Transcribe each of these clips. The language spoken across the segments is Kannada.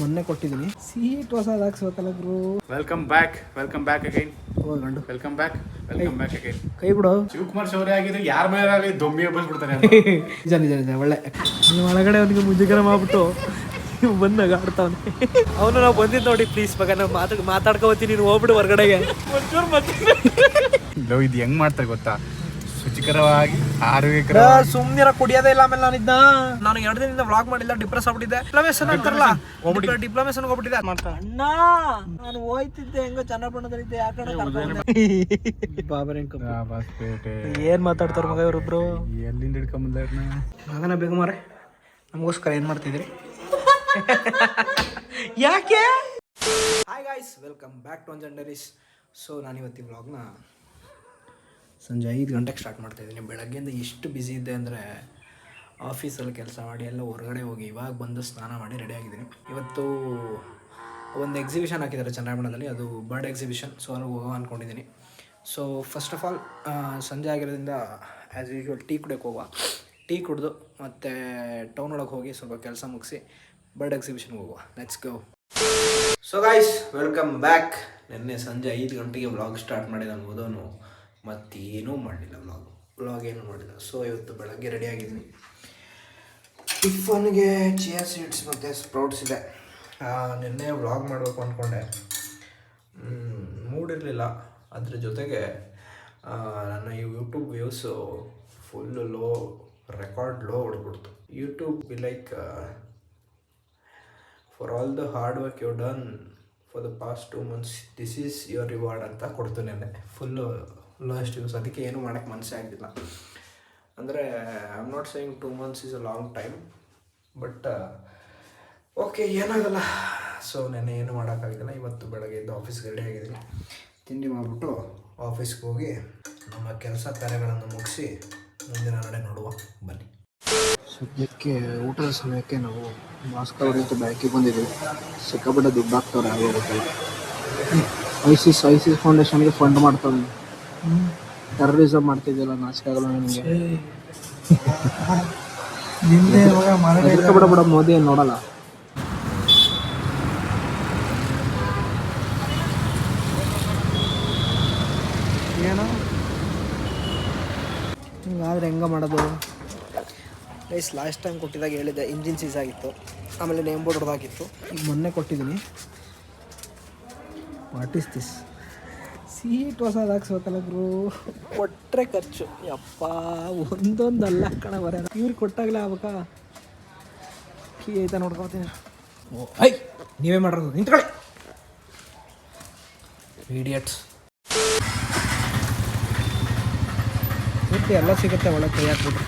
ಮೊನ್ನೆ ಕೊಟ್ಟಿದ್ದೀನಿ. ಸೀಟ್ ಹೊಸದು ಹಾಕ್ಸ್ಬೇಕಲ್ಲ ಬ್ರೋ. Welcome back again. ಹೋಗಂಡು ವೆಲ್ಕಮ್ ಬ್ಯಾಕ್ ಅಗೈನ್. ಕೈ ಬಿಡು. ಶಿವಕುಮಾರ್ ಶೌರ್ಯ ಆಗಿದ್ರೆ ಯಾರ ಮೇಲೆ ದೊಂಬಿ ಹಬ್ಬಿಸ್ಬಿಡ್ತಾನೆ. ನಿಜ ಒಳ್ಳೆ ಒಳಗಡೆ ಅವನಿಗೆ ಮುಜುಗರ ಮಾಡ್ಬಿಟ್ಟು ಬಂದಾಗ ಆಡ್ತಾವನೆ. ಅವನು ನಾವು ಬಂದಿದ್ದು ನೋಡಿ, ಪ್ಲೀಸ್ ಮಗ ನಾವು ಮಾತಾಡ್ಕೋತೀನಿ, ನೀನು ಹೋಗ್ಬಿಡು ಹೊರಗಡೆಗೆ. ಇದು ಹೆಂಗ್ ಮಾಡ್ತಾರೆ ಗೊತ್ತಾ, ಶುಚಿಕರವಾಗಿ ಆರೋಗ್ಯಕರ. ಸುಮ್ನಿರ ಕುಡಿಯೋದೇ ಇಲ್ಲ. ಆಮೇಲೆ ನಾನು 2 ದಿನದಿಂದ ವ್ಲಾಗ್ ಮಾಡಿಲ್ಲ, ಡಿಪ್ರೆಸ್ ಆಗ್ಬಿಟ್ಟಿದ್ದೆ. ಡಿಪ್ಲೊಮೇಷನ್ ಅಂತಾರಲ್ಲ, ಡಿಪ್ಲೊಮೇಷನ್ ಹೋಗ್ಬಿಟ್ಟಿದ್ದೆ. ಅಣ್ಣ ನಾನು ಹೋಯ್ತಿದ್ದೆ, ಹೆಂಗೋ ಚನ್ನಪಟ್ಟಣದಲ್ಲಿದ್ದೆ. ಏನ್ ಮಾತಾಡ್ತಾರ ಮಗ ಇವರಿಬ್ರು? ಎಲ್ಲಿಂದ ಹಿಡ್ಕೊಂಬಂದ ಮಗನ ಬೇಗ ಮಾರೆ, ನಮಗೋಸ್ಕರ ಏನ್ ಮಾಡ್ತಿದ್ರಿ? ಯಾಕೆ? Hi guys, welcome back to ಅಂಜಂಡರೀಸ್. ಸೊ ನಾನು ಇವತ್ತಿನ ವ್ಲಾಗ್ನ ಸಂಜೆ 5 ಗಂಟೆಗೆ ಸ್ಟಾರ್ಟ್ ಮಾಡ್ತಾಯಿದ್ದೀನಿ. ಬೆಳಗ್ಗೆಯಿಂದ ಎಷ್ಟು ಬ್ಯುಸಿ ಇದ್ದೆ ಅಂದರೆ, ಆಫೀಸಲ್ಲಿ ಕೆಲಸ ಮಾಡಿ ಎಲ್ಲ ಹೊರಗಡೆ ಹೋಗಿ ಇವಾಗ ಬಂದು ಸ್ನಾನ ಮಾಡಿ ರೆಡಿಯಾಗಿದ್ದೀನಿ. ಇವತ್ತು ಒಂದು ಎಕ್ಸಿಬಿಷನ್ ಹಾಕಿದ್ದಾರೆ ಚನ್ನಪಟ್ಟಣದಲ್ಲಿ, ಅದು ಬರ್ಡ್ ಎಕ್ಸಿಬಿಷನ್. ಸೊ ಅಲ್ಲಿ ಹೋಗೋ ಅಂದ್ಕೊಂಡಿದ್ದೀನಿ. ಸೊ ಫಸ್ಟ್ ಆಫ್ ಆಲ್ ಸಂಜೆ ಆಗಿರೋದ್ರಿಂದ ಆ್ಯಸ್ ಯೂಶ್ವಲ್ ಟೀ ಕುಡಿಯೋಕ್ಕೆ ಹೋಗುವ. ಟೀ ಕುಡಿದು ಮತ್ತು ಟೌನ್ ಒಳಗೆ ಹೋಗಿ ಸ್ವಲ್ಪ ಕೆಲಸ ಮುಗಿಸಿ ಬರ್ಡ್ ಎಕ್ಸಿಬಿಷನ್ಗೆ ಹೋಗುವ. Let's go. So guys, welcome back. ನಿನ್ನೆ ಸಂಜೆ 5 ಗಂಟೆಗೆ ವ್ಲಾಗ್ ಸ್ಟಾರ್ಟ್ ಮಾಡಿದ ಅನ್ಬೋದವನು ಮತ್ತೇನೂ ಮಾಡಲಿಲ್ಲ. ವ್ಲಾಗ್ ಏನೂ ಮಾಡಿಲ್ಲ. ಸೊ ಇವತ್ತು ಬೆಳಗ್ಗೆ ರೆಡಿಯಾಗಿದ್ದೀನಿ. ಟಿಫನ್ಗೆ ಚಿಯಾ ಸೀಡ್ಸ್ ಮತ್ತು ಸ್ಪ್ರೌಟ್ಸ್ ಇದೆ. ನಿನ್ನೆ ವ್ಲಾಗ್ ಮಾಡಬೇಕು ಅಂದ್ಕೊಂಡೆ, ಮೂಡಿರಲಿಲ್ಲ. ಅದ್ರ ಜೊತೆಗೆ ನನ್ನ YouTube views full record low ಹೊಡ್ಬಿಡ್ತು. YouTube be like for all the hard work you done for the past 2 months, this is your reward ಅಂತ ಕೊಡ್ತು ನೆನ್ನೆ. Full lowest views. ಅದಕ್ಕೆ ಏನೂ ಮಾಡೋಕ್ಕೆ ಮನಸ್ಸೇ ಆಗಿಲ್ಲ. ಅಂದರೆ I am not saying 2 months is a long time, but okay, ಏನಾಗಲ್ಲ. ಸೊ ನೆನ್ನೆ ಏನು ಮಾಡೋಕ್ಕಾಗಿಲ್ಲ. ಇವತ್ತು ಬೆಳಗ್ಗೆ ಎದ್ದು ಆಫೀಸ್ಗೆ ರೆಡಿ ಆಗಿದ್ದೀನಿ. ತಿಂಡಿ ಮಾಡಿಬಿಟ್ಟು ಆಫೀಸ್ಗೆ ಹೋಗಿ ನಮ್ಮ ಕೆಲಸ ಕಾರ್ಯಗಳನ್ನು ಮುಗಿಸಿ ಮುಂದಿನ ನಡೆ ನೋಡುವ ಬನ್ನಿ. ಸದ್ಯಕ್ಕೆ ಊಟದ ಸಮಯಕ್ಕೆ ನಾವು ಭಾಸ್ಕರ್ ಅವ್ರ ಜೊತೆ ಬ್ಯಾಂಕಿಗೆ ಬಂದಿದ್ದೀವಿ. ಸಿಕ್ಕಾಪಟ್ಟೆ ದುಡ್ಡು ಹಾಕ್ತವ್ರೆ. ಆಗೋಗುತ್ತೆ ಐಸಿಸ್ ಫೌಂಡೇಶನ್ಗೆ ಫಂಡ್ ಮಾಡ್ತಾವೆ. ಟೆರರಿಸಮ್ ಮಾಡ್ತಿದ್ದಿಲ್ಲ, ನಾಚಿಕೆ ಆಗಲ್ಲ ನಿಮಗೆ. ಬಿಡ ಮೋದಿ ಏನು ನೋಡಲ್ಲ. ಏನೋ ಹಿಂಗಾದ್ರೆ ಹೆಂಗೆ ಮಾಡೋದು ಗೈಸ್? ಲಾಸ್ಟ್ ಟೈಮ್ ಕೊಟ್ಟಿದಾಗ ಹೇಳಿದ್ದೆ ಇಂಜಿನ್ ಸೀಸ್ ಆಗಿತ್ತು, ಆಮೇಲೆ ನೇಮ್ ಬೋರ್ಡ್ ಹೊಡೆದಾಗಿತ್ತು. ಈಗ ಮೊನ್ನೆ ಕೊಟ್ಟಿದ್ದೀನಿ. What is this? ಸೀಟ್ ಹೊಸದು ಹಾಕ್ಸ್ಬೇಕಲ್ಲ ಬ್ರೋ. ಕೊಟ್ಟರೆ ಖರ್ಚು ಯಪ್ಪ, ಒಂದೊಂದು ಅಲ್ಲ ಕಣ ಬರ. ಇವ್ರಿಗೆ ಕೊಟ್ಟಾಗಲೇ ಆಗ್ಬೇಕಾ? ಕೀ ಐತಾ ನೋಡ್ಕೊಳ್ತೀನಿ. ಓ ಐ, ನೀವೇ ಮಾಡಿರೋದು, ನಿಂತ್ಕೊಳ್ಳಿ ಇಡಿಯಟ್ಸ್. ಎಲ್ಲ ಸಿಗುತ್ತೆ ಒಳಗೆ, ಕೈ ಹಾಕ್ಬಿಟ್ಟು.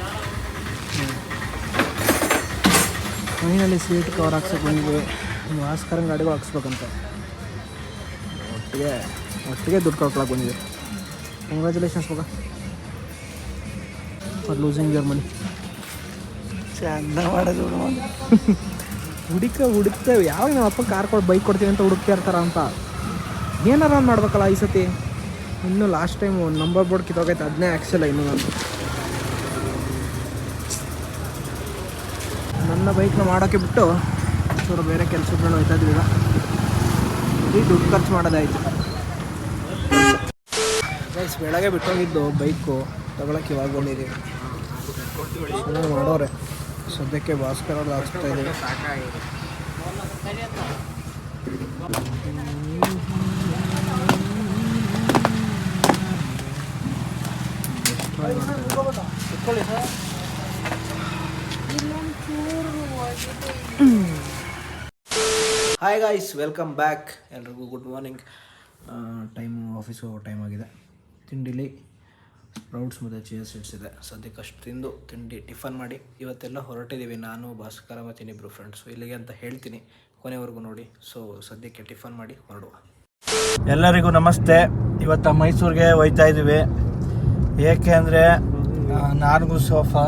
ಮನೆಯಲ್ಲಿ ಸೀಟ್ ಕವರ್ ಹಾಕ್ಸೋಕೆ ಬಂದಿದ್ವಿ. ಭಾಸ್ಕರನ್ ಗಾಡಿಗೂ ಹಾಕ್ಸ್ಬೇಕಂತ. ಒಟ್ಟಿಗೆ ದುಡ್ಡು ಕಳ್ಕೊಳಕ್ಕೆ ಬಂದಿದ್ವಿ. ಕಂಗ್ರ್ಯಾಚುಲೇಷನ್ಸ್ ಮಗ ಫಾರ್ ಲೂಸಿಂಗ್ ಯುವರ್ ಮನಿ. ಚೆಂದ ಮಾಡೋದು ಹುಡುಕ್ತೇವೆ. ಯಾವಾಗ ನಮ್ಮ ಅಪ್ಪ ಕಾರ್ ಬೈಕ್ ಕೊಡ್ತೀವಿ ಅಂತ ಹುಡುಕ್ತಾ ಇರ್ತಾರ ಅಂತ. ಏನಾರ ಒಂದು ಮಾಡ್ಬೇಕಲ್ಲ ಈ ಸತಿ. ಇನ್ನೂ ಲಾಸ್ಟ್ ಟೈಮ್ ನಂಬರ್ ಬೋರ್ಡ್ ಕಿತ್ತೋಗೈತೆ, ಅದನ್ನೇ ಹಾಕ್ಸಿಲ್ಲ ಇನ್ನೂ ನಾನು. ನನ್ನ ಬೈಕ್ನ ಮಾಡೋಕ್ಕೆ ಬಿಟ್ಟು ಚೂರು ಬೇರೆ ಕೆಲಸಗಳನ್ನ ಹೋಯ್ತಾ ಇದ್ವಿ. ಈಗ ದುಡ್ಡು ಖರ್ಚು ಮಾಡೋದಾಯಿತು ಗೈಸ್. ಬೆಳಗ್ಗೆ ಬಿಟ್ಟೋಗಿದ್ದು ಬೈಕು ತಗೊಳಕ್ಕೆ ಇವಾಗ ಬಂದಿದ್ದೀವಿ. ಚೆನ್ನಾಗಿ ಮಾಡೋರೆ. ಸದ್ಯಕ್ಕೆ ಭಾಸ್ಕರ್ ಅವ್ರದ್ದು ಹಾಕ್ಸ್ತಾ ಇದ್ದೀವಿ. Hi guys, welcome back. ಎಲ್ರಿಗೂ ಗುಡ್ ಮಾರ್ನಿಂಗ್. ಟೈಮು ಆಫೀಸ್ ಹೋಗೋ ಟೈಮ್ ಆಗಿದೆ. ತಿಂಡಿಲಿ ಸ್ಪ್ರೌಟ್ಸ್ ಮತ್ತು ಚಿಯಾ ಸೀಡ್ಸ್ ಇದೆ. ಸದ್ಯಕ್ಕೆ ಅಷ್ಟು ತಿಂದು ತಿಂಡಿ ಟಿಫನ್ ಮಾಡಿ ಇವತ್ತೆಲ್ಲ ಹೊರಟಿದ್ದೀವಿ. ನಾನು ಭಾಸ್ಕರ ಮತ್ತು ಇನ್ನಿಬ್ಬರು ಫ್ರೆಂಡ್ಸು ಇಲ್ಲಿಗೆ ಅಂತ ಹೇಳ್ತೀನಿ, ಕೊನೆವರೆಗೂ ನೋಡಿ. ಸೊ ಸದ್ಯಕ್ಕೆ ಟಿಫನ್ ಮಾಡಿ ಹೊರಡುವ. ಎಲ್ಲರಿಗೂ ನಮಸ್ತೆ. ಇವತ್ತು ಮೈಸೂರಿಗೆ ಹೋಗ್ತಾ ಇದ್ದೀವಿ. ಏಕೆ ಅಂದರೆ ನನಗೂ ಸೋಫಾ,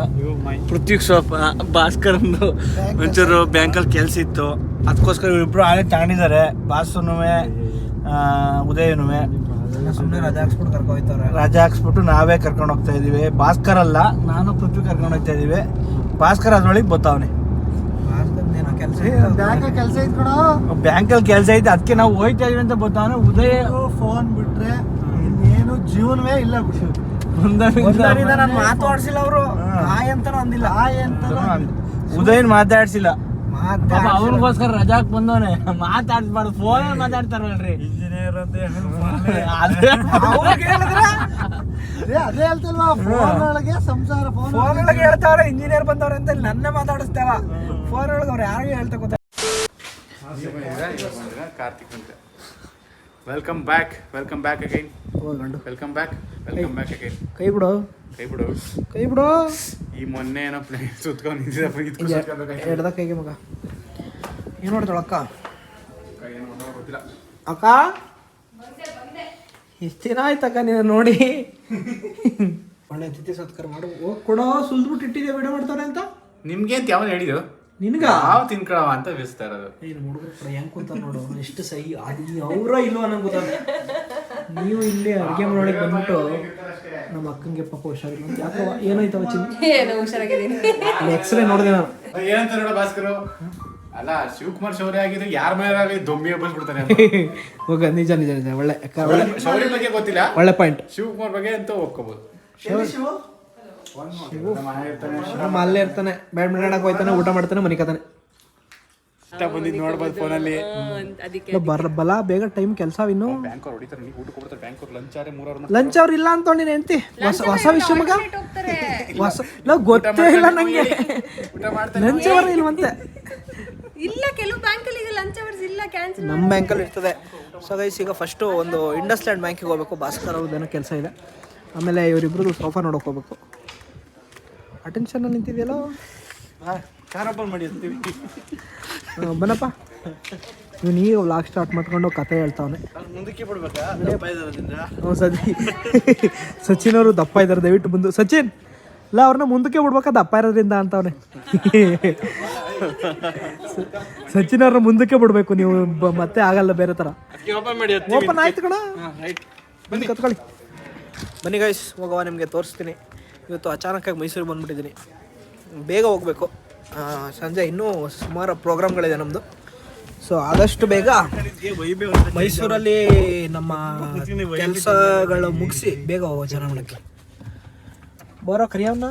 ಪೃಥ್ವಿಗೆ ಸೋಫಾ, ಭಾಸ್ಕರಂದು ಒಂಚೂರು ಬ್ಯಾಂಕಲ್ಲಿ ಕೆಲಸ ಇತ್ತು. ಅದಕ್ಕೋಸ್ಕರ ಇಬ್ಬರು ಆಳೆ ತಗೊಂಡಿದ್ದಾರೆ. ಬಾಸುನೂ ಉದಯನೂ ಸುಮ್ಮನೆ ರಜಾ ಹಾಕ್ಸ್ಬಿಟ್ಟು ಕರ್ಕೊಯ್ತಾರೆ. ರಜಾ ಹಾಕ್ಸ್ಬಿಟ್ಟು ನಾವೇ ಕರ್ಕೊಂಡು ಹೋಗ್ತಾ ಇದ್ದೀವಿ. ಭಾಸ್ಕರ್ ಅಲ್ಲ, ನಾನು ಪೃಥ್ವಿ ಕರ್ಕೊಂಡು ಹೋಗ್ತಾ ಇದ್ದೀವಿ. ಭಾಸ್ಕರ್ ಅದ್ರೊಳಗೆ ಬರ್ತಾವನೆ. ಏನೋ ಕೆಲಸ ಬ್ಯಾಂಕಲ್ಲಿ ಕೆಲಸ ಇದ್ಕೊಡೋ. ಬ್ಯಾಂಕಲ್ಲಿ ಕೆಲಸ ಐತೆ, ಅದಕ್ಕೆ ನಾವು ಹೋಯ್ತಾ ಇದೀವಿ ಅಂತ ಗೊತ್ತಾನೆ. ಉದಯ ಫೋನ್ ಬಿಟ್ರೆ ಇನ್ನೇನು ಜೀವನವೇ ಇಲ್ಲ ಬಿಡು. ನಾನು ಮಾತಾಡ್ಸಿಲ್ಲ ಅವರು, ಆಯ್ ಅಂತಾನು ಅಂದಿಲ್ಲ, ಆಯ್ ಅಂತಾನು ಉದಯನ್ ಮಾತಾಡ್ಸಿಲ್ಲ. ಅವ್ರಿಗೋಸ್ಕರ ರಜಾಕ್ ಬಂದವನೆ, ಮಾತಾಡ್ಸ್ಬಾರ್ದು, ಫೋನ್ ಮಾತಾಡ್ತಾರಲ್ರಿ ಇಂಜಿನಿಯರ್ ಅಂತ. ಅದೇ ಹೇಳ್ತಲ್ವಾ, ಫೋನ್ ಒಳಗೆ ಸಂಸಾರ. ಫೋನ್ ಒಳಗೆ ಹೇಳ್ತಾವ್ರೆ ಇಂಜಿನಿಯರ್ ಬಂದವ್ರೆ ಅಂತ, ನನ್ನ ಮಾತಾಡಿಸ್ತಾರ. ಫೋನ್ ಒಳಗೆ ಅವ್ರು ಯಾರಿಗೆ ಹೇಳ್ತಾ ಗೊತ್ತಾ. ಕಾರ್ತಿಕ್ ಅಂತ. Welcome back again. Welcome back again. ಕೈ ಬಿಡು, ಕೈ ಬಿಡು. ಈ ಮೊನ್ನೆ ಏನೋ ಪ್ಲೇನ್ ಸುತ್ಕೊಂಡು ಎಡ್ದ ಕೈಗೆ ಮಗ. ಏನ್ ನೋಡ್ತಾಳ ಅಕ್ಕ? ಗೊತ್ತಿಲ್ಲ. ಅಕ್ಕ ಎಷ್ಟು ದಿನ ಆಯ್ತಕ್ಕ ನೀನು ನೋಡಿ. ಒಳ್ಳೆ ಅತಿಥಿ ಸತ್ಕಾರ ಮಾಡು. ಹೋಗಿ ಕೊಡೋ, ಸುಲ್ದ್ಬಿಟ್ಟು ಇಟ್ಟಿದ್ಯಾ ವಿಡಿಯೋ ಮಾಡ್ತಾರೆ ಅಂತ. ನಿಮ್ಗೆ ಅಂತ ಯಾವಾಗ ಹೇಳಿದ್ರು? ನಿನ್ಗ ಯಾವ ತಿನ್ಕೊಳವ ಅಂತ ಬೇಯಿಸ್ತಾ ಇರೋದು. ಏನು ಹುಡುಗರು ಹೆಂಗ್ ಕೂತ ನೋಡು, ಎಷ್ಟು ಸಹಿ. ಅದು ಅವರ ಇಲ್ವ ಅನ್ನೋ ಗೊತ್ತಾಗ. ನೀವು ಇಲ್ಲಿ ಅಡುಗೆ ಮಾಡೋಳಗೆ ಬಂದ್ಬಿಟ್ಟು ನಮ್ಮ ಅಕ್ಕಂಗೆ ಪಾಪ ಹುಷಾರಿಲ್ಲ ಅಂತ. ಯಾಕೋ ಏನಾಯ್ತವ ಚಿನ್ನ? ಎಕ್ಸ್ರೇ ನೋಡಿದೆ ನಾನು. ಏನಂತ ನೋಡ ಭಾಸ್ಕರ್, ಅಲ್ಲ ಶಿವಕುಮಾರ್ ಶೌರ್ಯ ಆಗಿದ್ರೆ ಯಾರ ಮೇಲೆ ದೊಂಬಿ ಹಬ್ಬಿಸ್ಬಿಡ್ತಾರೆ. ಹೋಗ, ನಿಜ ನಿಜ ನಿಜ. ಒಳ್ಳೆ ಶೌರ್ಯ ಬಗ್ಗೆ ಗೊತ್ತಿಲ್ಲ, ಒಳ್ಳೆ ಪಾಯಿಂಟ್. ಶಿವಕುಮಾರ್ ಬಗ್ಗೆ ಅಂತ ಒಪ್ಕೋಬಹುದು. ನಮ್ಮ ಅಲ್ಲೇ ಇರ್ತಾನೆ, ಬ್ಯಾಡ್ಮಿಂಟನ್ ಆಡಕ್ ಹೋಯ್ತಾನೆ, ಊಟ ಮಾಡ್ತಾನೆ, ಮನೆ ಕತಾನೆ. ಬಂದಿದ್ದು ನೋಡ್ಬೋದು ಫೋನಲ್ಲಿ. ಬಲ ಬೇಗ ಟೈಮ್ ಕೆಲಸ. ಇನ್ನು ಬ್ಯಾಂಕ್ ಅವ್ರು ಹೊಡಿತಾರೆ, ನೀವು ಊಟಕ್ಕೆ ಹೋಗ್ತಾರೆ. ಬ್ಯಾಂಕ್ ಅವ್ರು ಲಂಚ್ ಅವ್ರು ಇಲ್ಲ ಅಂತ ನೀನು ಹೆಂಡ್ತಿ. ಹೊಸ ವಿಷಯ ಮಗ, ಗೊತ್ತೇ ಇಲ್ಲ ನಂಗೆ. ಲಂಚ್ ಅವರ್ ಇಲ್ವಂತೆ. ಇಲ್ಲ, ಕೆಲವು ಬ್ಯಾಂಕಲ್ಲಿ ಈಗ ಲಂಚ್ ಅವರ್ಸ್ ಇಲ್ಲ, ಕ್ಯಾನ್ಸಲ್. ನಮ್ಮ ಬ್ಯಾಂಕಲ್ಲಿ ಇರ್ತದೆ. ಸೊ ಗೈಸ್, ಈಗ ಫಸ್ಟು ಒಂದು ಇಂಡಸ್ಲ್ಯಾಂಡ್ ಬ್ಯಾಂಕಿಗೆ ಹೋಗ್ಬೇಕು. ಭಾಸ್ಕರ್ ಅವ್ರದ್ದೇನೋ ಕೆಲಸ ಇದೆ. ಆಮೇಲೆ ಇವರಿಬ್ರದ್ದು ಸೋಫಾ ನೋಡೋಕೆ ಹೋಗ್ಬೇಕು. ಅಟೆನ್ಷನ್ ನಿಂತಿದೆಯಲ್ಲ, ಕಾರ್ ಓಪನ್ ಮಾಡಿ ಅಂತೀವಿ. ಬನ್ನಪ್ಪ. ಇವನು ಈಗ ವ್ಲಾಗ್ ಸ್ಟಾರ್ಟ್ ಮಾಡ್ಕೊಂಡು ಕತೆ ಹೇಳ್ತಾವನೆ. ಮುಂದಕ್ಕೆ ಬಿಡ್ಬೇಕಾ? ಸಚಿನ್ ಅವರು ದಪ್ಪ ಇದ್ದಾರೆ, ದಯವಿಟ್ಟು ಬಂದು. ಸಚಿನ್ ಇಲ್ಲ, ಅವ್ರನ್ನ ಮುಂದಕ್ಕೆ ಬಿಡ್ಬೇಕಾ ದಪ್ಪ ಇರೋದ್ರಿಂದ ಅಂತವನೆ. ಸಚಿನ್ ಅವ್ರನ್ನ ಮುಂದಕ್ಕೆ ಬಿಡ್ಬೇಕು ನೀವು, ಮತ್ತೆ ಆಗಲ್ಲ ಬೇರೆ ಥರ. ಓಪನ್ ಆಯ್ತು ಕಣ, ಬನ್ನಿ ಕತ್ಕೊಳ್ಳಿ. ಬನ್ನಿ ಗೈಸ್, ಹೋಗವ, ನಿಮಗೆ ತೋರಿಸ್ತೀನಿ. ಇವತ್ತು ಅಚಾನಕ್ಕಾಗಿ ಮೈಸೂರಿಗೆ ಬಂದುಬಿಟ್ಟಿದ್ದೀನಿ. ಬೇಗ ಹೋಗಬೇಕು. ಸಂಜೆ ಇನ್ನೂ ಸುಮಾರು ಪ್ರೋಗ್ರಾಮ್ಗಳಿದೆ ನಮ್ಮದು. ಸೊ ಆದಷ್ಟು ಬೇಗ ಮೈಸೂರಲ್ಲಿ ನಮ್ಮ ಕೆಲಸಗಳು ಮುಗಿಸಿ ಬೇಗ ಹೋಗೋ ಜನಗಳಿಗೆ. ಬರೋ ಕರಿಯವನ್ನ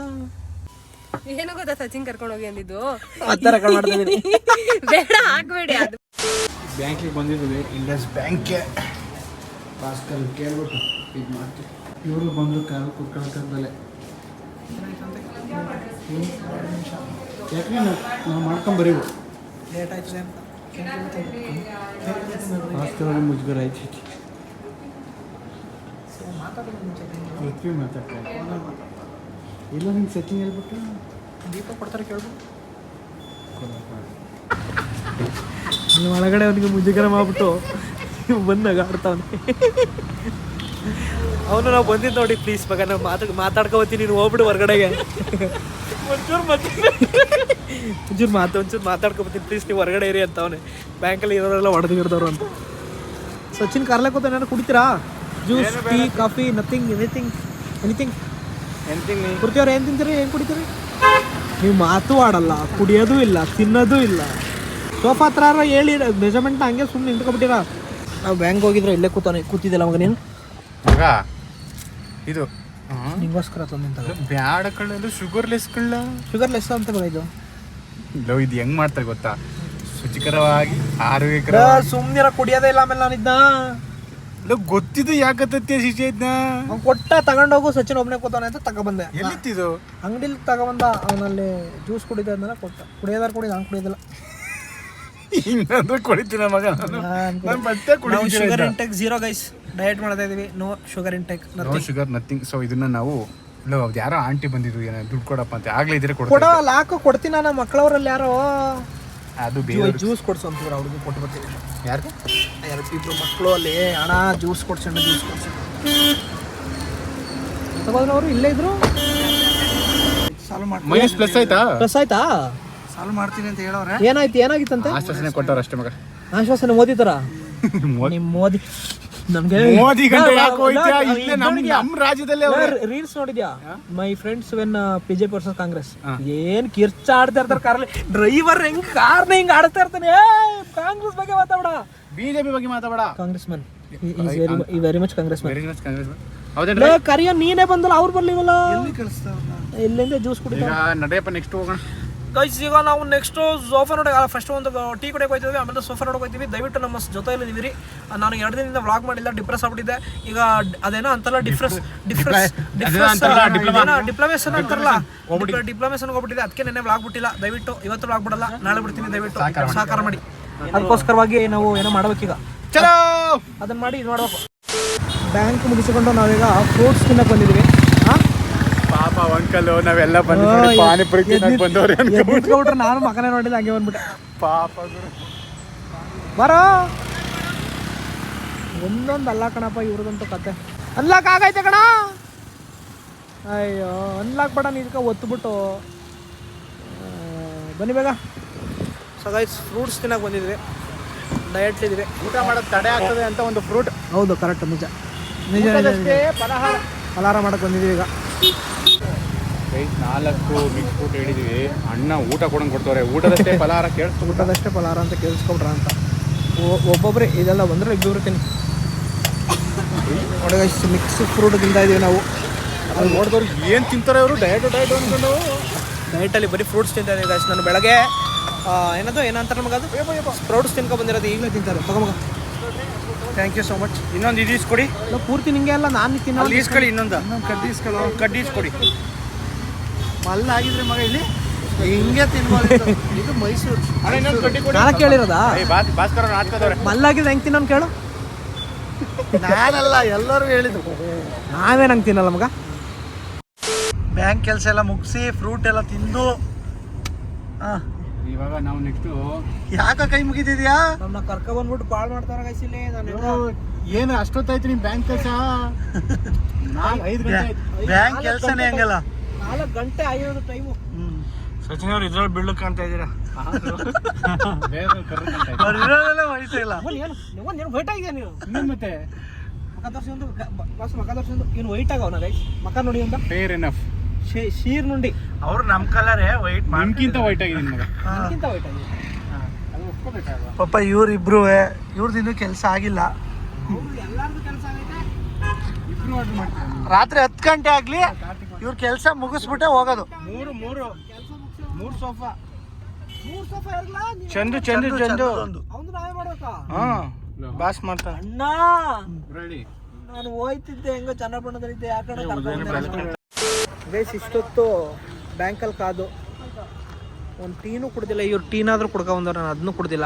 ಏನೋ ಗೊತ್ತಾ, ಸಚಿನ್ ಕರ್ಕೊಂಡು ಹೋಗಿ ಅಂದಿದ್ದು. ಆ ಥರ ಮಾಡ್ತಾ ಇದ್ದೀನಿ. ಬೇಡ, ಹಾಕ್ಬೇಡಿ ಅದು. ಬ್ಯಾಂಕಿಗೆ ಬಂದಿದ್ದೀವಿ, ಇಂಡಸ್ ಬ್ಯಾಂಕ್ಗೆ. ಭಾಸ್ಕರ್ ಕೇಳ್ಬಿಟ್ಟು ಇದು ಮಾಡ್ತೀವಿ. ಇವರು ಬಂದು ಕಾರು ಕುತ್ಕೊಳ್ಳೋಕ್ಕಂದಲೇ ಯಾಕೆ ನಾವು ಮಾಡ್ಕೊಂಬರೀವು. ಲೇಟ್ ಆಯ್ತದೆ ಅಂತ ಭಾಸ್ಕರ್ ಅವ್ರಿಗೆ ಮುಜುಗರ ಆಯ್ತು. ಪೃಥ್ವಿ ಮಾತಾಡ್ತಾರೆ ಇಲ್ಲ, ನಿಂಗೆ ಸಚಿನ್ ಹೇಳ್ಬಿಟ್ಟು ದೀಪ ಕೊಡ್ತಾರೆ ಕೇಳ್ಬಿಟ್ಟು. ನೀವು ಒಳಗಡೆ ಅವನಿಗೆ ಮುಜುಗರ ಮಾಡ್ಬಿಟ್ಟು ಬಂದಾಗ ಆಡ್ತಾವನೆ. ಅವನು ನಾವು ಬಂದಿದ್ದು ನೋಡಿ, ಪ್ಲೀಸ್ ಮಗ ನಾವು ಮಾತಾಡ್ಕೋತೀನಿ, ನೀನು ಹೋಗ್ಬಿಡು ಹೊರಗಡೆಗೆ. ಒಂಚೂರು ಮಾತಾಡ್ಕೊಬತ್ತೀನಿ ಪ್ಲೀಸ್, ನೀವು ಹೊರಗಡೆ ಇರಿ ಅಂತ. ಅವನೇ ಬ್ಯಾಂಕಲ್ಲಿ ಇರೋರೆಲ್ಲ ಹೊಡೆದಿರ್ದವ್ರು ಅಂತ. ಸಚಿನ್ ಕಾರ್ಲೆ ಕೂತ ಏನಾರು ಕುಡಿತೀರಾ? Juice, tea, coffee, nothing, anything. ಕುಡ್ತೀವ್ರ? ಏನು ತಿಂತೀರಿ, ಏನು ಕುಡಿತೀರಿ? ನೀವು ಮಾತು ಆಡಲ್ಲ, ಕುಡಿಯೋದು ಇಲ್ಲ, ತಿನ್ನೋದು ಇಲ್ಲ. ಸೋಫಾ ಹತ್ರ ಹೇಳಿ ಮೆಜರ್ಮೆಂಟ್ನ ಹಂಗೆ ಸುಮ್ಮನೆ ನಿಂತ್ಕೊಬಿಟ್ಟಿರ. ನಾವು ಬ್ಯಾಂಕ್ ಹೋಗಿದ್ರೆ ಇಲ್ಲೇ ಕೂತಿದ್ದಿಲ್ಲ ಮಗ ನೀನು. ಮಗ ಇದು ನಿಂಗೋಸ್ಕರ ತಂದಿಂತ ಬ್ಯಾಡ ಕಳ್ಳ, ಶುಗರ್ಲೆಸ್ ಕಳ್ಳ. ಶುಗರ್ಲೆಸ್ ಅಂತ ಮಗ ಇದು. ಇದು ಹೆಂಗ್ ಮಾಡ್ತಾರೆ ಗೊತ್ತಾ, ಶುಚಿಕರವಾಗಿ ಆರೋಗ್ಯಕರ. ಸುಮ್ಮನಿರ ಕುಡಿಯೋದೇ ಇಲ್ಲ. ಆಮೇಲೆ ನಾನಿದ್ನ ಗೊತ್ತಿದ್ದು ಯಾಕತ್ತೇ ಶಿಶಿ ಐದ್ನ ಅವ್ನು ಕೊಟ್ಟ ತಗೊಂಡೋಗು, ಸಚಿನ್ ಒಬ್ಬನೇ ಕೂತಾನೆ ಅಂತ ತಗೊಬಂದೆ. ಎಲ್ಲಿತ್ತಿದು? ಅಂಗಡಿಲಿ ತಗೊಬಂದ. ಅವನಲ್ಲಿ ಜ್ಯೂಸ್ ಕುಡಿದ ಅಂದಲ್ಲ, ಕೊಟ್ಟ. ಕುಡಿಯೋದಾರು ಕುಡಿದ, ನಾನು ಕುಡಿಯೋದಿಲ್ಲ. ಹಿಂಗಂದ್ರೆ ಕುಡಿತೀನ ಮಗ. Sugar intake 0 guys. ಡಯಟ್ ಮಾಡ್ತಾ ಇದೀವಿ. No sugar intake, no sugar, nothing. So ಇದನ್ನ ನಾವು ಯಾರೋ ಆಂಟಿ ಬಂದಿದ್ರು, ಏನೋ ದುಡ್ಡು ಕೊಡಪ್ಪ ಅಂತ. ಆಗ್ಲೇ ಇದ್ರೆ ಕೊಡೋ, ಲಾಕೋ ಕೊಡ್ತೀನಿ. ನಾನು ಮಕ್ಕಳವರಲ್ಲಿ ಯಾರೋ ಅದು ಜ್ಯೂಸ್ ಕೊಡ್ಸು ಅಂತೀವ್ರು, ಅವ್ರಿಗೆ ಕೊಟ್ಟು ಬರ್ತೀವಿ. ಯಾರು ಇಬ್ರು ಮಕ್ಕಳು ಅಲ್ಲಿ, ಹಣ ಜ್ಯೂಸ್ ಕೊಡ್ಸಣ್ಣ, ಜ್ಯೂಸ್ ಕೊಡ್ಸಣ್ಣ ತಗೋದ್ರೆ ಅವರು ಇಲ್ಲೇ ಇದ್ರು. ಮೈನಸ್ ಪ್ಲಸ್ ಆಯ್ತಾ? ಪ್ಲಸ್ ಆಯ್ತಾ? ಸಾಲ್ವ್ ಮಾಡ್ತೀನಿ ಅಂತ ಹೇಳೋರೆ. ಏನಾಯ್ತು, ಏನಾಗಿತ್ತಂತೆ? ಆಶ್ವಾಸನೆ ಕೊಟ್ಟವ್ರು ಅಷ್ಟೇ ಮಗ. ಆಶ್ವಾಸನೆ ಮೋದಿ ಥರ. ನಿಮ್ಮ ಮೋದಿ ನಮ್ಗೆ ಮೋದಿ ಗಂಟೆ ಯಾಕೆ ಹೋಯ್ತಾ? ಇಲ್ಲೇ ನಮ್ಮ ರಾಜ್ಯದಲ್ಲೇ ಅವ್ರೆ. ರೀಲ್ಸ್ ನೋಡಿದ್ಯಾ? My friends when BJP versus Congress ಏನ್ ಕಿರ್ಚಾಡ್ತಾ ಇರ್ತಾರೆ ಕಾರಲ್ಲಿ. ಡ್ರೈವರ್ ಹೆಂಗ್ ಕಾರ್ನ ಹಿಂಗ್ ಆಡ್ತಾ ಇರ್ತಾನೆ. ಕಾಂಗ್ರೆಸ್ ಬಗ್ಗೆ ಮಾತಾಡ, ಬಿಜೆಪಿ ಬಗ್ಗೆ ಮಾತಾಡ. Congress Mann very much Congress Mann. ಹೌದೇನ್ರಿ? ಕರಿಯ ನೀನೇ ಬಂದಲ್ಲ, ಅವ್ರು ಬರ್ಲಿವಲ್ಲ. ಎಲ್ಲಿಂದ ಜ್ಯೂಸ್ ಈಗ ಕುಡಿತಾರೆ ನಡೆಯಪ್ಪ ನೆಕ್ಸ್ಟ್ ಹೋಗೋಣ. ಗೈಸ್. ಈಗ ನಾವು ನೆಕ್ಸ್ಟ್ ಸೋಫಾ ನೋಡೋಕೆ ಫಸ್ಟ್ ಒಂದು ಟೀ ಕುಡಿಯೋಕೆ ಹೋಗ್ತೀವಿ, ಆಮೇಲೆ ಸೋಫಾ ನೋಡೋಕೆ ಹೋಗ್ತೀವಿ. ದಯವಿಟ್ಟು ನಮ್ಮ ಜೊತೆಯಲ್ಲಿದ್ದೀವಿ. ನಾನು 2 ದಿನದಿಂದ ವ್ಲಾಗ್ ಮಾಡಿಲ್ಲ, ಡಿಪ್ರೆಸ್ ಆಗ್ಬಿಟ್ಟಿದೆ. ಈಗ ಅದೇನೋ ಅಂತಲ್ಲ ಡಿಪ್ಲೊಮೇಷನ್ ಅಂತಾರಲ್ಲ, ಡಿಪ್ಲೊಮೇಷನ್ ಹೋಗ್ಬಿಟ್ಟಿದೆ. ಅದಕ್ಕೆ ನೆನ್ನೆ ವ್ಲಾಗ್ ಬಿಟ್ಟಿಲ್ಲ. ದಯವಿಟ್ಟು ಇವತ್ತು ವ್ಲಾಗ್ ಬಿಡಲ್ಲ, ನಾಳೆ ಬಿಡ್ತೀನಿ. ದಯವಿಟ್ಟು ಸಹಕಾರ ಮಾಡಿ. ಅದಕ್ಕೋಸ್ಕರವಾಗಿ ನಾವು ಏನೋ ಮಾಡ್ಬೇಕೀಗ. ಚಲೋ ಅದನ್ನ ಮಾಡಿ ಇದು ಮಾಡ್ಬೇಕು. ಬ್ಯಾಂಕ್ ಮುಗಿಸಿಕೊಂಡು ನಾವೀಗ ಫ್ರೂಟ್ಸ್ ತಿನ್ನಕ್ಕೆ ಬಂದಿದ್ದೀವಿ. ಪಾಪ ಅಂಕಲ್, ನಾವೆಲ್ಲ ಬಂದು ಪಾನಿಪುರಿ ತಿನ್ನಕ್ ಬಂದವ್ರೆ. ಬಿಟ್ಕೊಬಿಟ್ರೆ ನಾನು ಮಗನೇ ನೋಡಿಲ್ಲ, ಹಂಗೆ ಬಂದ್ಬಿಟ್ಟೆ. ಪಾಪ ಬರೋ ಒಂದೊಂದು ಅಲ್ಲ ಕಣಪ್ಪ ಇವ್ರದಂತೂ ಕತೆ. ಅನ್ಲಾಕ್ ಆಗೈತೆ ಕಣ. ಅಯ್ಯೋ ಅನ್ಲಾಕ್ ಬಟನ್ ಇದಕ್ಕೆ ಒತ್ತುಬಿಟ್ಟು ಬನ್ನಿ ಬೇಗ. ಸೊ ಗೈಸ್, ಫ್ರೂಟ್ಸ್ ತಿನ್ನಕ್ಕೆ ಬಂದಿದ್ವಿ, ಡಯಟ್ ಇದ್ವಿ. ಊಟ ಮಾಡೋದು ತಡೆ ಆಗ್ತದೆ ಅಂತ ಒಂದು ಫ್ರೂಟ್. ಹೌದು, ಕರೆಕ್ಟ್, ನಿಜ ನಿಜ ನಿಜ. ಫಲಹಾರ ಮಾಡಕ್ಕೆ ಬಂದಿದ್ದೀವಿ ಈಗ. 4 ಮಿಕ್ಸ್ ಫ್ರೂಟ್ ಹೇಳಿದ್ವಿ. ಅಣ್ಣ ಊಟ ಕೊಡಂಗೆ ಕೊಡ್ತವ್ರೆ. ಊಟದಷ್ಟೇ ಫಲಹಾರ ಊಟದಷ್ಟೇ ಫಲಹಾರ ಅಂತ ಕೇಳಿಸ್ಕೊಬಿಟ್ರ ಅಂತ. ಒಬ್ಬೊಬ್ಬರೇ ಇದೆಲ್ಲ ಬಂದರೆ ಇಬ್ಬರು ತಿನ್ನಿ ನೋಡಿ. ಮಿಕ್ಸ್ ಫ್ರೂಟ್ ತಿಂತಾ ಇದೀವಿ ನಾವು. ಅಲ್ಲಿ ನೋಡಿದವ್ರು ಏನು ತಿಂತಾರೆ ಅವರು? ಡಯಟ್ ಅಂದ್ಕೊಂಡು ಡಯಟಲ್ಲಿ ಬರೀ ಫ್ರೂಟ್ಸ್ ತಿಂತಾ ಇದೀವಿ ಗೈಸ್. ನಾನು ಬೆಳಗ್ಗೆ ಏನಂತಾರೆ ನಮಗೆ ಅದು ಸ್ಪ್ರೌಟ್ಸ್ ತಿನ್ಕೊ ಬಂದಿರೋದು, ಈಗಲೇ ತಿಂತಾರೆ. ಮಗ ಥ್ಯಾಂಕ್ ಯು ಸೋ ಮಚ್. ಇನ್ನೊಂದು ಇದು ಇಸ್ಕೊಡಿ. ಇಲ್ಲ ಪೂರ್ತಿ ನಿಂಗೆ ಅಲ್ಲ, ನಾನು ತಿನ್ನೋ ಇಸ್ಕೊಳ್ಳಿ. ಇನ್ನೊಂದು ಕಡ್ಡಿ ಇಸ್ಕೊಡಿ. ಮಲ್ಲಾಗಿದ್ರೆ ಮಗ ಇಲ್ಲಿ ಹಿಂಗೆ ತಿನ್ಬೋದು. ಇದು ಮೈಸೂರು. ನಾನು ಕೇಳಿರೋದಾ? ಭಾಸ್ಕರ ನಾಟ್ಕದವ್ರೆ. ಮಲ್ಲಾಗಿದ್ರೆ ಹೆಂಗೆ ತಿನ್ನೋನು ಕೇಳು. ನಾನಲ್ಲ, ಎಲ್ಲರೂ ಹೇಳಿದ್ರು. ನಾವೇನು ಹಂಗೆ ತಿನ್ನಲ್ಲ ಮಗ. ಬ್ಯಾಂಕ್ ಕೆಲಸ ಎಲ್ಲ ಮುಗಿಸಿ ಫ್ರೂಟ್ ಎಲ್ಲ ತಿಂದು ಇವಾಗ ನಾವು ನೆಕ್ಸ್ಟು ಯಾಕ ಕೈ ಮುಗಿದಿದ್ಯಾ? ನಮ್ಮನ್ನ ಕರ್ಕೊ ಬಂದ್ಬಿಟ್ಟು ಕಾಲ್ ಮಾಡ್ತಾರ ಗೈಸ್ ಇಲ್ಲಿ. ಏನು ಅಷ್ಟೊತ್ತಾಯ್ತು ನಿಮ್ಮ ಬ್ಯಾಂಕ್ ಕೆಲಸ? 5 ಗಂಟೆ ಆಯ್ತು. ಬ್ಯಾಂಕ್ ಕೆಲಸನೇ ಹಂಗಲ್ಲ. 4 ಗಂಟೆ ಆಗಿರೋದು ಟೈಮು. ಸಚಿನ್ ಅವ್ರು ಇದ್ರಲ್ಲಿ ಬೀಳಕ್ ಕಾಣ್ತಾ ಇದ್ದೀರಾ? ವಯಸ್ಸಿಲ್ಲ. ಏನು ವೈಟ್ ಆಗಿದೆ ನೀವು. ಮತ್ತೆ ಮಕ ತೋರಿಸಿ ಇವ್ನು ವೈಟ್ ಆಗವನ ಗೈಸ್. ಮಕ ನೋಡಿ ಅಂತ ಫೇರ್ ಎನಫ್. ಶೀರ್ ನುಂಡಿ. ಅವ್ರು ನಮ್ಮ ಕಲರೇ ವೈಟ್. ನಮ್ಗಿಂತ ವೈಟ್ ಆಗಿದ್ದೀನಿ ಮಗ. ನನಗಿಂತ ವೈಟ್ ಆಗಿದೆ. ಅದು ಒಪ್ಕೋಬೇಕಾಗ. ಪಾಪ ಇವ್ರಿಬ್ರು, ಇವ್ರದ್ದು ಕೆಲಸ ಆಗಿಲ್ಲ. ಎಲ್ಲಾರ್ದು ಕೆಲಸ ಆಗೈತೆ. ಇಬ್ರು ಆರ್ಡರ್ ಮಾಡ್ತಾರೆ. ರಾತ್ರಿ 10 ಗಂಟೆ ಆಗ್ಲಿ ಇವ್ರ ಕೆಲಸ ಮುಗಿಸ್ಬಿಟ್ಟೆ ಹೋಗೋದು. 3 ಸೋಫಾ. 3 ಸೋಫಾ ಇರಲ್ಲ. ಚಂದು ಅವನು ನಾವೇ ಮಾಡ್ಬೇಕಾ? ಬಾಸ್ ಮಾಡ್ತಾನೆ. ಅಣ್ಣ ನಾನು ಹೋಯ್ತಿದ್ದೆ ಹೆಂಗೋ ಚನ್ನಪಟ್ಟಣದಲ್ಲಿದ್ದೆ. ಯಾಕಂದ್ರೆ ಗೈಸ್ ಇಷ್ಟೊತ್ತು ಬ್ಯಾಂಕಲ್ಲಿ ಕಾದು ಒಂದು ಟೀನೂ ಕುಡ್ದಿಲ್ಲ. ಇವ್ರು ಟೀನಾದರೂ ಕುಡ್ಕೊಂಬಂದವ್ರು, ನಾನು ಅದನ್ನೂ ಕುಡ್ದಿಲ್ಲ.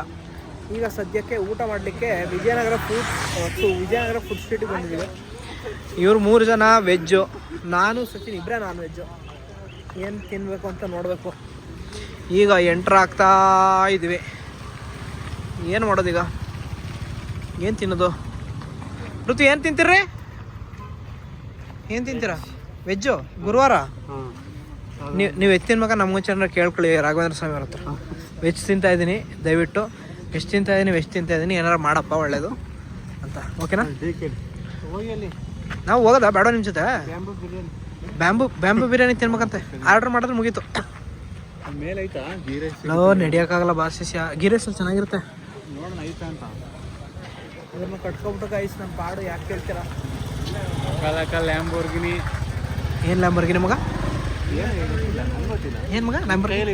ಈಗ ಸದ್ಯಕ್ಕೆ ಊಟ ಮಾಡಲಿಕ್ಕೆ ವಿಜಯನಗರ ಫುಡ್ ಸ್ಟ್ರೀಟಿಗೆ ಬಂದಿದ್ದೀವಿ. ಇವ್ರು 3 ಜನ ವೆಜ್ಜು, ನಾನು ಸಚಿನ್ ಇಬ್ಬರೇ ನಾನ್ ವೆಜ್ಜು. ಏನು ತಿನ್ನಬೇಕು ಅಂತ ನೋಡಬೇಕು. ಈಗ ಎಂಟ್ರ್ ಆಗ್ತಾ ಇದ್ದೀವಿ. ಏನು ಮಾಡೋದೀಗ? ಏನು ತಿನ್ನೋದು? ಋತು ಏನು ತಿಂತೀರ್ರಿ? ಏನು ತಿಂತೀರಾ? ವೆಜ್ಜು ಗುರುವಾರ? ನೀವು ವೆಜ್ ತಿನ್ಬೇಕಾ? ನಮ್ಮ ಮುಂಚೆ ಕೇಳ್ಕೊಳ್ಳಿ ರಾಘವೇಂದ್ರ ಸ್ವಾಮಿ ಅವ್ರ ಹತ್ರ. ವೆಜ್ ತಿಂತಾಯಿದ್ದೀನಿ, ದಯವಿಟ್ಟು ವೆಜ್ ತಿಂತಾಯಿದ್ದೀನಿ, ಏನಾರು ಮಾಡಪ್ಪ ಒಳ್ಳೇದು ಅಂತ. ಓಕೆನಾ? ನಾವು ಹೋಗೋದಾ ಬೇಡ ನಿಮ್ಮ ಜೊತೆ? ಬ್ಯಾಂಬು ಬಿರಿಯಾನಿ ತಿನ್ಬೇಕಂತೆ. ಆರ್ಡ್ರ್ ಮಾಡಿದ್ರೆ ಮುಗೀತು. ನಡಿಯೋಕ್ಕಾಗಲ್ಲ ಬಾಸಿಸ್. ಗೀ ರೈಸ್ ಚೆನ್ನಾಗಿರುತ್ತೆ. ಇದನ್ನು ಕಟ್ಕೊಬಿಟ್ಟು ಗೈಸ್ ನಮ್ಮ ಪಾಡು ಯಾಕೆ ಕೇಳ್ತೀರಾ? ಲ್ಯಾಂಬೋರ್ಗಿನಿ. ಏನು ಲ್ಯಾಂಬೋರ್ಗಿನಿ ಮಗ? ಏನು ಮಗ ಲ್ಯಾಂಬೋರ್ಗಿನಿ?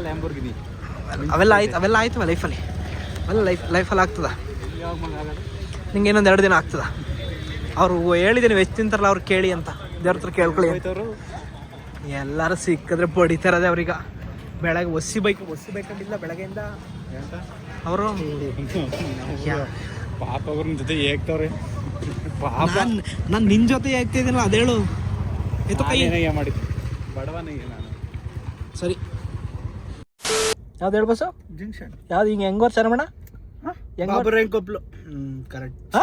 ಲ್ಯಾಂಬೋರ್ಗಿನಿ ಅವೆಲ್ಲ ಆಯ್ತವ ಲೈಫಲ್ಲಿ. ಲೈಫಲ್ಲಿ ಆಗ್ತದ ನಿಂಗೆ? ಇನ್ನೊಂದು 2 ದಿನ ಆಗ್ತದ. ಅವ್ರು ಹೇಳಿದ್ದೀನಿ ವೆಜ್ ತಿಂತಾರಲ್ಲ, ಅವ್ರು ಕೇಳಿ ಅಂತ. ದೇವ್ರ ಹತ್ರ ಕೇಳ್ಕೊಳ್ಳಿ. ಎಲ್ಲರೂ ಸಿಕ್ಕಿದ್ರೆ ಬಡಿತಾರದೆ ಅವ್ರೀಗ. ಬೆಳಗ್ಗೆ ಒಸಿ ಬೈಕಂಡಿಲ್ಲ ಬೆಳಗ್ಗೆಯಿಂದ ಅವರು. ಪಾಪ ಅವ್ರ ಜೊತೆ ಹೇಗ್ತವ್ರೆ. ನಾನು ನಿನ್ನ ಜೊತೆ ಆಗ್ತಿದ್ದೀನಲ್ಲ, ಅದೇಳು ಮಾಡಿ ಬಡವನಿಗೆ ನಾನು. ಸರಿ, ಯಾವ್ದು ಹೇಳು ಬಸ್ಸು? ಜಂಕ್ಷನ್ ಯಾವ್ದು ಹಿಂಗೆ ಹೆಂಗೋರ್ ಚರಮಣ? ಬಾಬುರಾಯನ್ ಕೊಪ್ಲು ಕರೆಕ್ಟ್.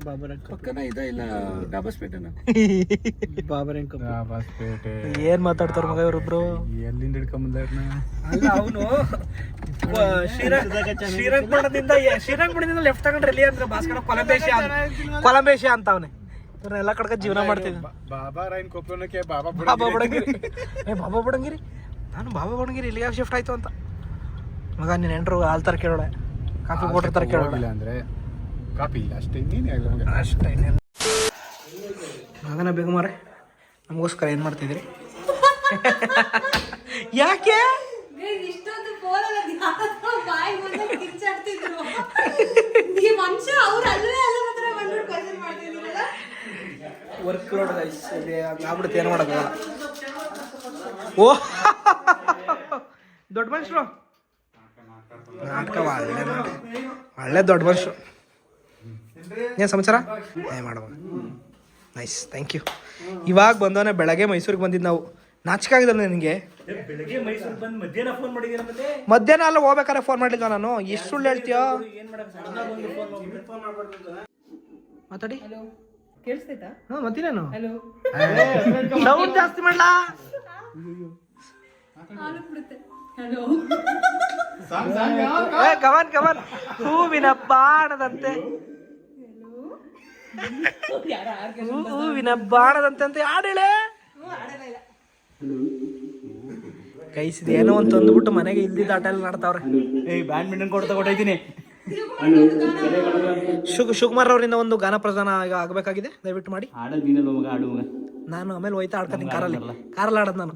ಬಾಬುರಾಯನ್ ಪಕ್ಕನ ಇದೆ ಇಲ್ಲ ಡಾಬಸ್ಪೇಟೆನ ಬಾಬುರಾಯನ್ ಕೊಪ್ಲು. ಹೊಸಪೇಟೆ ಏನ್ ಮಾತಾಡ್ತಾರ ಮಗ ಇವ್ರಿಬ್ರು? ಎಲ್ಲಿಂದ ಹಿಡ್ಕೊಂಬಂದಾರನ? ಅಲ್ಲ ಅವನು ಶ್ರೀರಂಗಪಟ್ಟಣದಿಂದ ಲೆಫ್ಟ್ ತಗೊಂಡ್ರೆ ಎಲ್ಲಿ ಅಂದ್ರೆ ಭಾಸ್ಕರ ಕೊಲಂಬೇಶಿ ಅಂತ ಅವನೇ. ಇವ್ರನ್ನೆಲ್ಲ ಕಡ್ಕ ಜೀವನ ಮಾಡ್ತಿದ್ದೆ. ಬಾಬಾ ರಾಯನ್ ಕೊಪ್ಪಳಕ್ಕೆ ಬಾಬಾ ಬಾಬಾ ಬುಡಂಗಿರಿ. ಬಾಬಾ ಬುಡಂಗಿರಿ. ನಾನು ಬಾಬಾ ಬುಡಂಗಿರಿ ಇಲ್ಲಿಗೆ ಯಾಕೆ ಶಿಫ್ಟ್ ಆಯ್ತು ಅಂತ. ಮಗ ನೀನು ಎಂಟ್ರು ಹಾಲ್ ತರ ಕೇಳೋಳೆ, ಕಾಫಿ ಪೌಡರ್ ತರ ಕೇಳೋಳೆ. ಅಂದ್ರೆ ಕಾಪಿ ಇಲ್ಲ ಅಷ್ಟೇ, ಇನ್ನೇನೇ ಆಗಲ್ಲ ಮಗ. ಅಷ್ಟೇ. ಮಗನ ಬೇಗ ಮಾರೆ, ನಮಗೋಸ್ಕರ ಏನು ಮಾಡ್ತಿದ್ರಿ? ಯಾಕೆ ಇಷ್ಟೊಂದು ಫೋನಲ್ಲಿ ಬಾಯಿ ಬಂದ ಕಿಚ್ಚಾಡ್ತಿದ್ರು. ಈ ಮನುಷ್ಯ ಅವ್ರು ಅಲ್ಲೇ ಅಲ್ಲ ಮಾತ್ರ ಬಂದ್ಬಿಟ್ಟು ಕ್ವಶನ್ ಮಾಡ್ತಿದ್ದೀರಲ್ಲ. ವರ್ಕ್ ಲೋಡ್ ಗೈಸ್, ಆಗ್ಬಿಡುತ್ತೆ, ಏನು ಮಾಡೋಕ್ಕಲ್ಲ. ಓ ದೊಡ್ಡ ಮನುಷ್ಯರು ನಾಟಕ ಒಳ್ಳೆ ದೊಡ್ಡ ಮನುಷ್ಯರು. ಏನು ಸಮಾಚಾರ? ಮಾಡುವ ನೈಸ್, ಥ್ಯಾಂಕ್ ಯು. ಇವಾಗ ಬಂದವನೇ, ಬೆಳಗ್ಗೆ ಮೈಸೂರಿಗೆ ಬಂದಿದ್ದು ನಾವು. ನಾಚಿಕೆ ಆಗಿದ್ದಲ್ಲ ನಿನಗೆ? ಮಧ್ಯಾಹ್ನ ಅಲ್ಲ ಹೋಗ್ಬೇಕಾದ್ರೆ ಫೋನ್ ಮಾಡಿಲ್ವ ನಾನು? ಎಷ್ಟು ಸುಳ್ಳು ಹೇಳ್ತೀಯೋ? ಮಾತಾಡಿ. ಕೇಳಿಸ್ತೈತಾ? ಹಾಂ ಮತ್ತಿನೇನು ಹಲೋ ಸೌಂಡ್ ಜಾಸ್ತಿ ಮಾಡ್ಲಾ? ಹಾಲು ಬಿಡುತ್ತೆ. ಹಲೋ ಕವನ್ ಕವನ್ ಹೂವಿನ ಬಾಣದಂತೆ, ಹೂವಿನ ಬಾಣದಂತೆ ಅಂತ ಹಾಡು ಹೇಳೆ. ಕೈಸಿದ ಏನೋ ಒಂದು ತಂದುಬಿಟ್ಟು ಮನೆಗೆ ಇಲ್ದಿದ್ದ ಆಟ ಎಲ್ಲ ನಾಡ್ತಾವ್ರೆ. ಬ್ಯಾಡ್ಮಿಂಟನ್ ಕೊಡ್ತಾ ಕೊಟ್ಟೈತೀನಿ. ಶಿವಕುಮಾರ್ ಅವರಿಂದ ಒಂದು ಗಾನ ಪ್ರದಾನ ಈಗ ಆಗಬೇಕಾಗಿದೆ, ದಯವಿಟ್ಟು ಮಾಡಿ. ಆಡೋದು ನೀನಲ್ಲ ಮಗ, ಆಡು ಮಗ. ನಾನು ಆಮೇಲೆ ಹೋಯ್ತಾ ಆಡ್ಕೊತೀನಿ ಕಾರಲ್ಲಿ ಆಡೋದು ನಾನು.